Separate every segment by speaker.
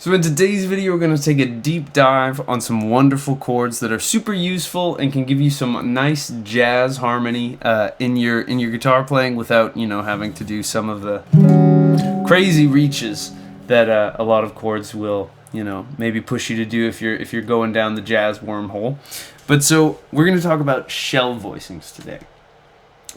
Speaker 1: So in today's video, we're going to take a deep dive on some wonderful chords that are super useful and can give you some nice jazz harmony in your guitar playing without, having to do some of the crazy reaches that a lot of chords will, maybe push you to do if you're going down the jazz wormhole. But so we're going to talk about shell voicings today.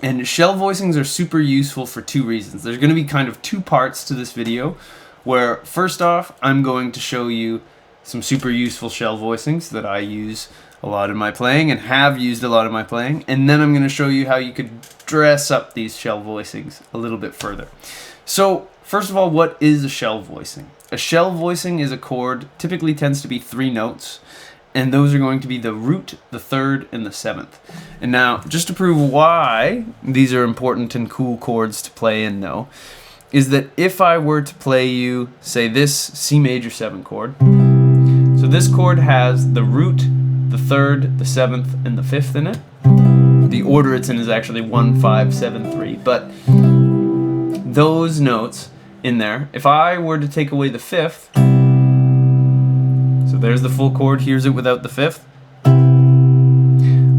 Speaker 1: And shell voicings are super useful for two reasons. There's going to be kind of two parts to this video, where first off, I'm going to show you some super useful shell voicings that I use a lot in my playing and have used a lot in my playing, and then I'm going to show you how you could dress up these shell voicings a little bit further. So first of all, what is a shell voicing? A shell voicing is a chord, typically tends to be 3 notes, and those are going to be the root, the third, and the 7th. And now, just to prove why these are important and cool chords to play in though, is that if I were to play you, say, this C major 7 chord, so this chord has the root, the 3rd, the 7th, and the 5th in it. The order it's in is actually 1, 5, 7, 3, but those notes in there, if I were to take away the 5th, so there's the full chord, here's it without the 5th,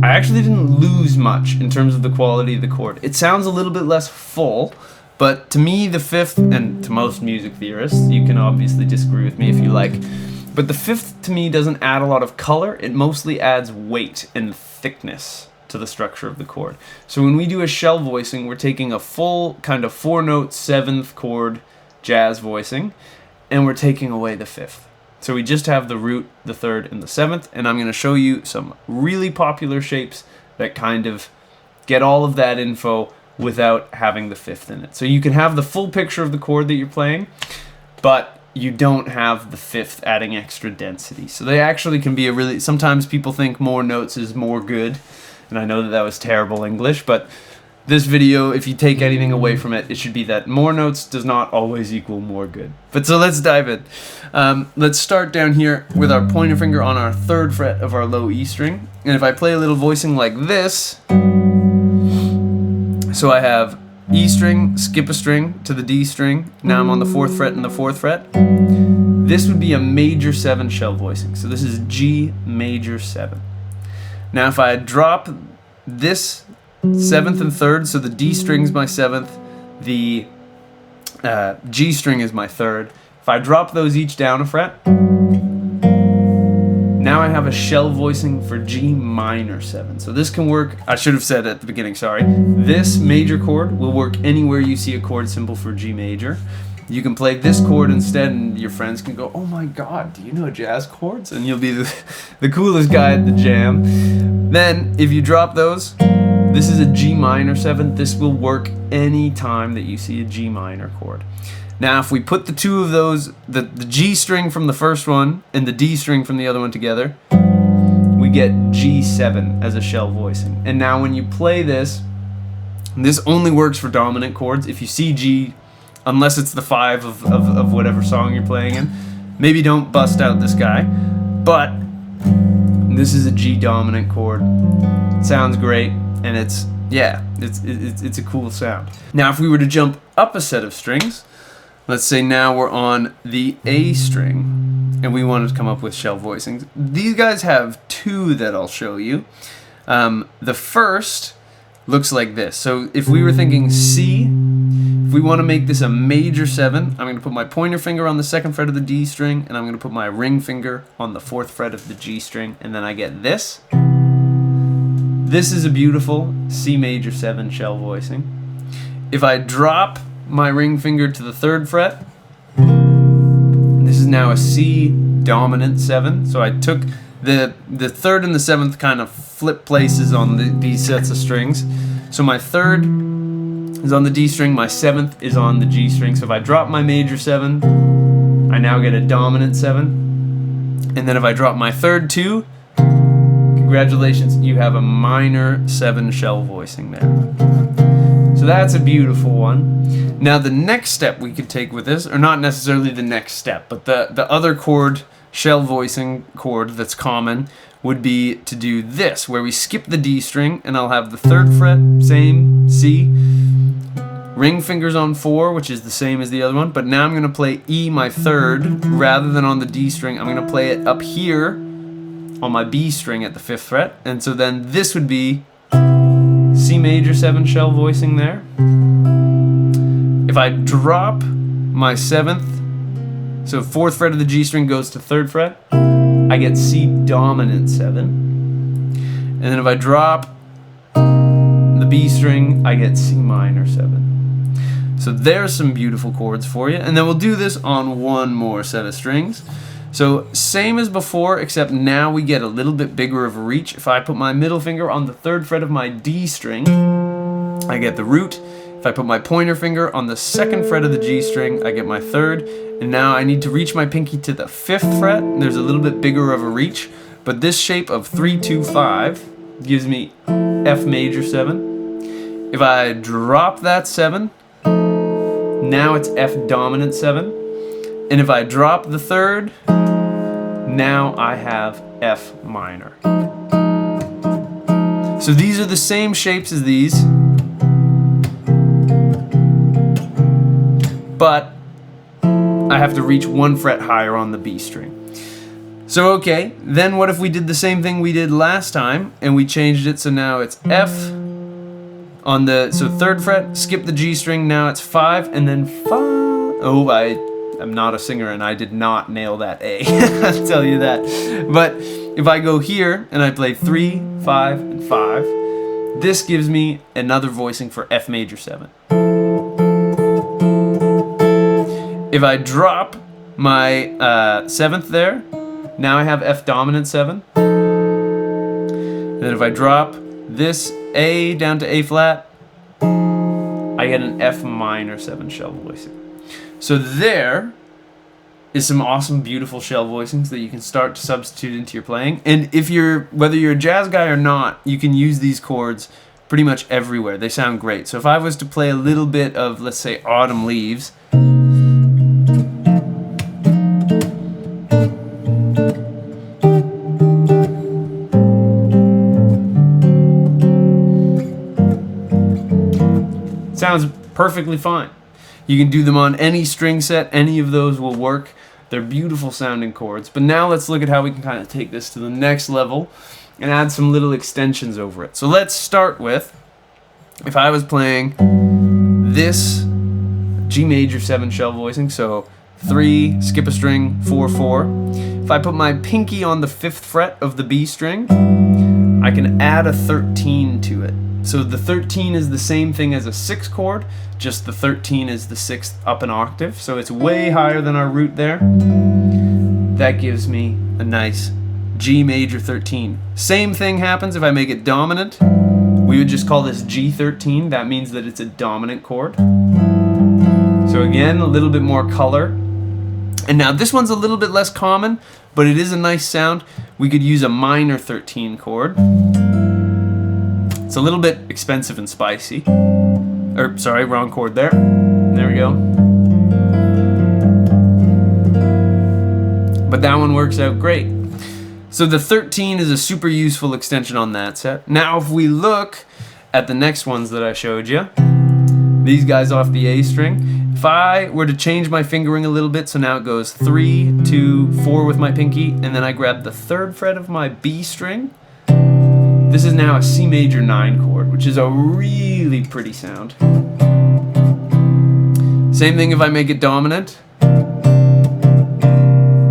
Speaker 1: I actually didn't lose much in terms of the quality of the chord. It sounds a little bit less full, but to me, the 5th, and to most music theorists, you can obviously disagree with me if you like, but the 5th to me doesn't add a lot of color. It mostly adds weight and thickness to the structure of the chord. So when we do a shell voicing, we're taking a full kind of 4-note 7th chord jazz voicing, and we're taking away the 5th. So we just have the root, the 3rd, and the 7th, and I'm going to show you some really popular shapes that kind of get all of that info without having the 5th in it. So you can have the full picture of the chord that you're playing, but you don't have the 5th adding extra density. So they actually can be sometimes people think more notes is more good, and I know that was terrible English, but this video, if you take anything away from it, it should be that more notes does not always equal more good. But so let's dive in. Let's start down here with our pointer finger on our 3rd fret of our low E string, and if I play a little voicing like this, so I have E string, skip a string to the D string. Now I'm on the 4th fret and the 4th fret. This would be a major 7 shell voicing. So this is G major 7. Now if I drop this 7th and 3rd, so the D string is my 7th, the G string is my 3rd. If I drop those each down a fret, now I have a shell voicing for G minor 7. So this can work, I should have said at the beginning, sorry. This major chord will work anywhere you see a chord symbol for G major. You can play this chord instead and your friends can go, oh my god, do you know jazz chords? And you'll be the coolest guy at the jam. Then, if you drop those, this is a G minor 7. This will work any time that you see a G minor chord. Now if we put the two of those, the G string from the first one and the D string from the other one together, we get G7 as a shell voicing. And now when you play this only works for dominant chords. If you see G, unless it's the 5 of whatever song you're playing in, maybe don't bust out this guy. But this is a G dominant chord. It sounds great, and it's a cool sound. Now if we were to jump up a set of strings, let's say now we're on the A string, and we wanted to come up with shell voicings. These guys have 2 that I'll show you. The first looks like this. So if we were thinking C, if we want to make this a major 7, I'm going to put my pointer finger on the 2nd fret of the D string, and I'm going to put my ring finger on the 4th fret of the G string, and then I get this. This is a beautiful C major 7 shell voicing. If I drop my ring finger to the 3rd fret, this is now a C dominant 7. So I took the 3rd and the 7th kind of flip places on these sets of strings. So my 3rd is on the D string, my 7th is on the G string. So if I drop my major 7, I now get a dominant 7. And then if I drop my 3rd too, congratulations, you have a minor 7 shell voicing there. So that's a beautiful one. Now the next step we could take with this, or not necessarily the next step, but the other chord, shell voicing chord that's common, would be to do this, where we skip the D string, and I'll have the 3rd fret, same, C, ring fingers on 4, which is the same as the other one, but now I'm going to play E, my third, rather than on the D string. I'm going to play it up here on my B string at the 5th fret, and so then this would be C major 7 shell voicing there. If I drop my 7th, so 4th fret of the G string goes to 3rd fret, I get C dominant 7. And then if I drop the B string, I get C minor 7. So there's some beautiful chords for you. And then we'll do this on one more set of strings. So same as before, except now we get a little bit bigger of a reach. If I put my middle finger on the 3rd fret of my D string, I get the root. If I put my pointer finger on the 2nd fret of the G string, I get my 3rd. And now I need to reach my pinky to the 5th fret. There's a little bit bigger of a reach. But this shape of 3, 2, 5 gives me F major 7. If I drop that 7, now it's F dominant 7. And if I drop the 3rd, now I have F minor. So these are the same shapes as these, but I have to reach 1 fret higher on the B string. So okay, then what if we did the same thing we did last time and we changed it so now it's F on the 3rd fret, skip the G string, now it's 5 and then 5. Oh, I'm not a singer and I did not nail that A. I'll tell you that. But if I go here and I play 3, 5, and 5, this gives me another voicing for F major 7. If I drop my 7th there, now I have F dominant 7. And then if I drop this A down to A flat, I get an F minor 7 shell voicing. So there is some awesome, beautiful shell voicings that you can start to substitute into your playing. And if whether you're a jazz guy or not, you can use these chords pretty much everywhere. They sound great. So if I was to play a little bit of, let's say, Autumn Leaves, sounds perfectly fine. You can do them on any string set, any of those will work. They're beautiful sounding chords. But now let's look at how we can kind of take this to the next level and add some little extensions over it. So let's start with, if I was playing this G major 7 shell voicing, so 3, skip a string, 4, 4. If I put my pinky on the 5th fret of the B string, I can add a 13 to it. So the 13 is the same thing as a 6 chord, just the 13 is the 6th up an octave, so it's way higher than our root there. That gives me a nice G major 13. Same thing happens if I make it dominant. We would just call this G13. That means that it's a dominant chord. So again, a little bit more color. And now this one's a little bit less common, but it is a nice sound. We could use a minor 13 chord. It's a little bit expensive and spicy. Or, sorry, wrong chord there. There we go. But that one works out great. So the 13 is a super useful extension on that set. Now if we look at the next ones that I showed you, these guys off the A string, if I were to change my fingering a little bit, so now it goes 3, 2, 4 with my pinky, and then I grab the 3rd fret of my B string, this is now a C major 9 chord, which is a really pretty sound. Same thing if I make it dominant.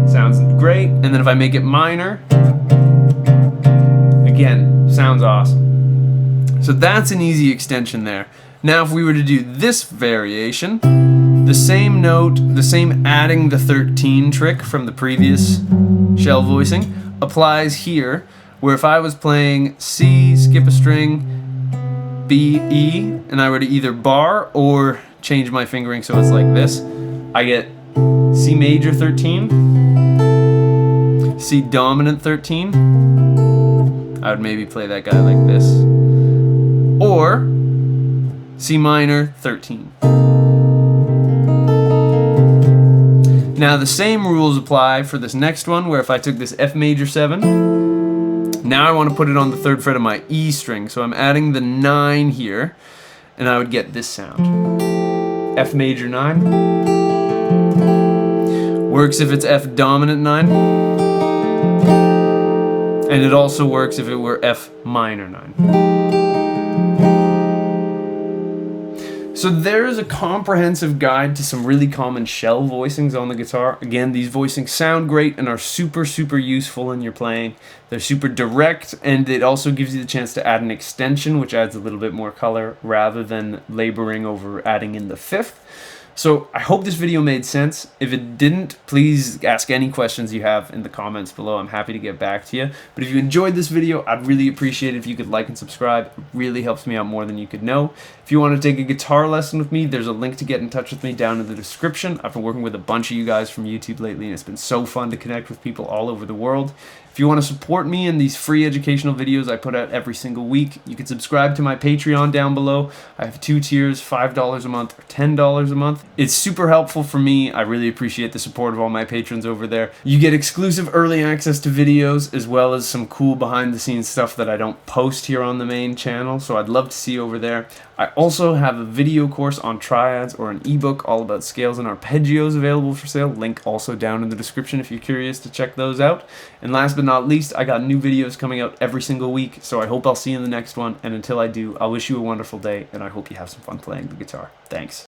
Speaker 1: Sounds great. And then if I make it minor, again, sounds awesome. So that's an easy extension there. Now if we were to do this variation, the same note, the same adding the 13 trick from the previous shell voicing applies here, where if I was playing C, skip a string, B, E, and I were to either bar or change my fingering so it's like this, I get C major 13, C dominant 13, I would maybe play that guy like this, or C minor 13. Now the same rules apply for this next one, where if I took this F major 7, now I want to put it on the 3rd fret of my E string, so I'm adding the 9 here, and I would get this sound. F major 9. Works if it's F dominant 9. And it also works if it were F minor 9. So there is a comprehensive guide to some really common shell voicings on the guitar. Again, these voicings sound great and are super, super useful in your playing. They're super direct, and it also gives you the chance to add an extension, which adds a little bit more color rather than laboring over adding in the fifth. So I hope this video made sense. If it didn't, please ask any questions you have in the comments below. I'm happy to get back to you. But if you enjoyed this video, I'd really appreciate it if you could like and subscribe. It really helps me out more than you could know. If you want to take a guitar lesson with me, there's a link to get in touch with me down in the description. I've been working with a bunch of you guys from YouTube lately, and it's been so fun to connect with people all over the world. If you want to support me in these free educational videos I put out every single week, you can subscribe to my Patreon down below. I have 2 tiers, $5 a month or $10 a month. It's super helpful for me. I really appreciate the support of all my patrons over there. You get exclusive early access to videos as well as some cool behind the scenes stuff that I don't post here on the main channel, so I'd love to see you over there. I also have a video course on triads or an ebook all about scales and arpeggios available for sale. Link also down in the description if you're curious to check those out. And last but not least, I got new videos coming out every single week, so I hope I'll see you in the next one. And until I do, I'll wish you a wonderful day, and I hope you have some fun playing the guitar. Thanks.